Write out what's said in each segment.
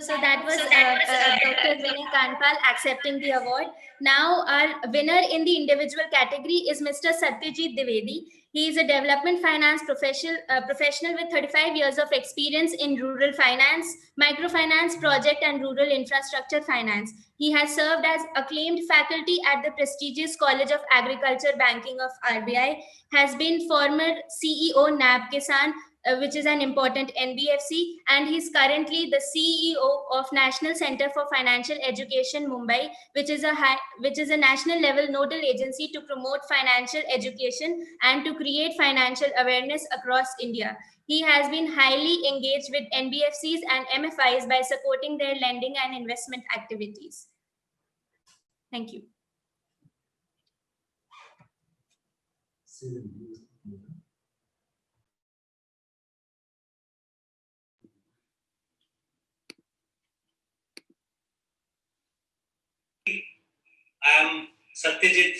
So that was Dr. Vinay Kanpal accepting the award. Now our winner in the individual category is Mr. Satyajit Dwivedi. He is a development finance professional with 35 years of experience in rural finance, microfinance, project and rural infrastructure finance. He has served as acclaimed faculty at the prestigious College of Agriculture Banking of RBI, has been former CEO NAB Kisan, which is an important NBFC, and he's currently the CEO of National Center for Financial Education, Mumbai, which is a national level nodal agency to promote financial education and to create financial awareness across India. He has been highly engaged with NBFCs and MFIs by supporting their lending and investment activities. Thank you. I am Satyajit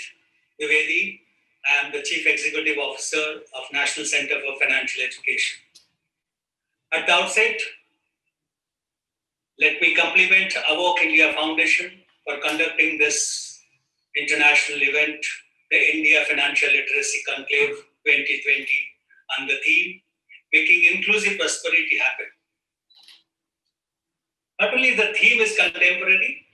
Dwivedi. I am the Chief Executive Officer of National Center for Financial Education. At the outset, let me compliment Awok India Foundation for conducting this international event, the India Financial Literacy Conclave 2020, on the theme, Making Inclusive Prosperity Happen. Not only the theme is contemporary,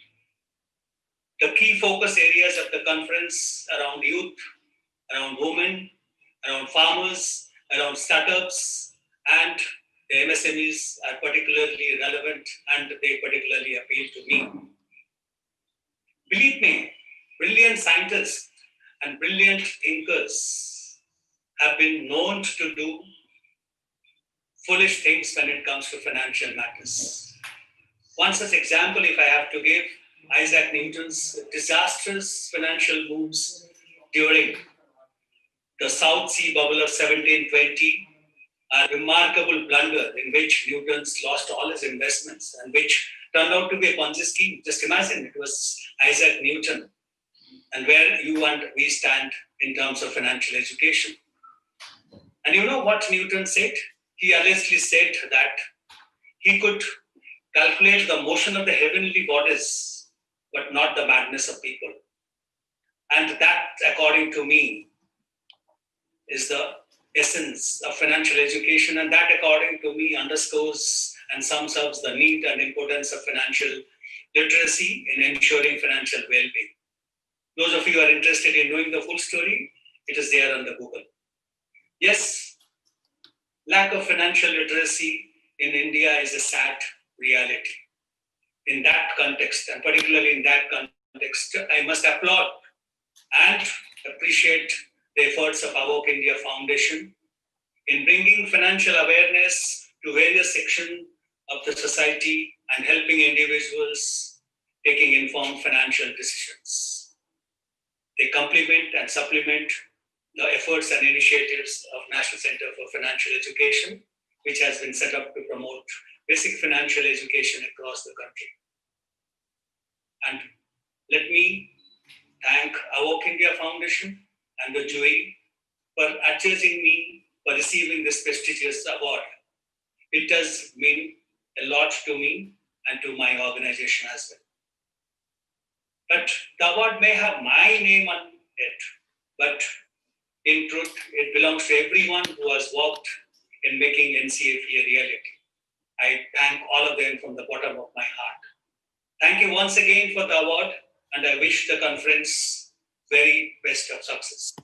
the key focus areas of the conference around youth, around women, around farmers, around startups, and the MSMEs are particularly relevant and they particularly appeal to me. Believe me, brilliant scientists and brilliant thinkers have been known to do foolish things when it comes to financial matters. One such example, if I have to give, Isaac Newton's disastrous financial moves during the South Sea bubble of 1720, a remarkable blunder in which Newton's lost all his investments and which turned out to be a Ponzi scheme. Just imagine, it was Isaac Newton and where you and we stand in terms of financial education. And you know what Newton said? He allegedly said that he could calculate the motion of the heavenly bodies, but not the madness of people. And that, according to me, is the essence of financial education. And that, according to me, underscores and sums up the need and importance of financial literacy in ensuring financial well-being. Those of you who are interested in knowing the full story, it is there on the Google. Yes, lack of financial literacy in India is a sad reality. In that context, and particularly in that context, I must applaud and appreciate the efforts of Awok India Foundation in bringing financial awareness to various sections of the society and helping individuals taking informed financial decisions. They complement and supplement the efforts and initiatives of National Center for Financial Education, which has been set up to promote basic financial education across the country. And let me thank Awok India Foundation and the jury for adjudging me for receiving this prestigious award. It does mean a lot to me and to my organization as well. But the award may have my name on it, but in truth, it belongs to everyone who has worked in making NCFE a reality. I thank all of them from the bottom of my heart. Thank you once again for the award, and I wish the conference very best of success.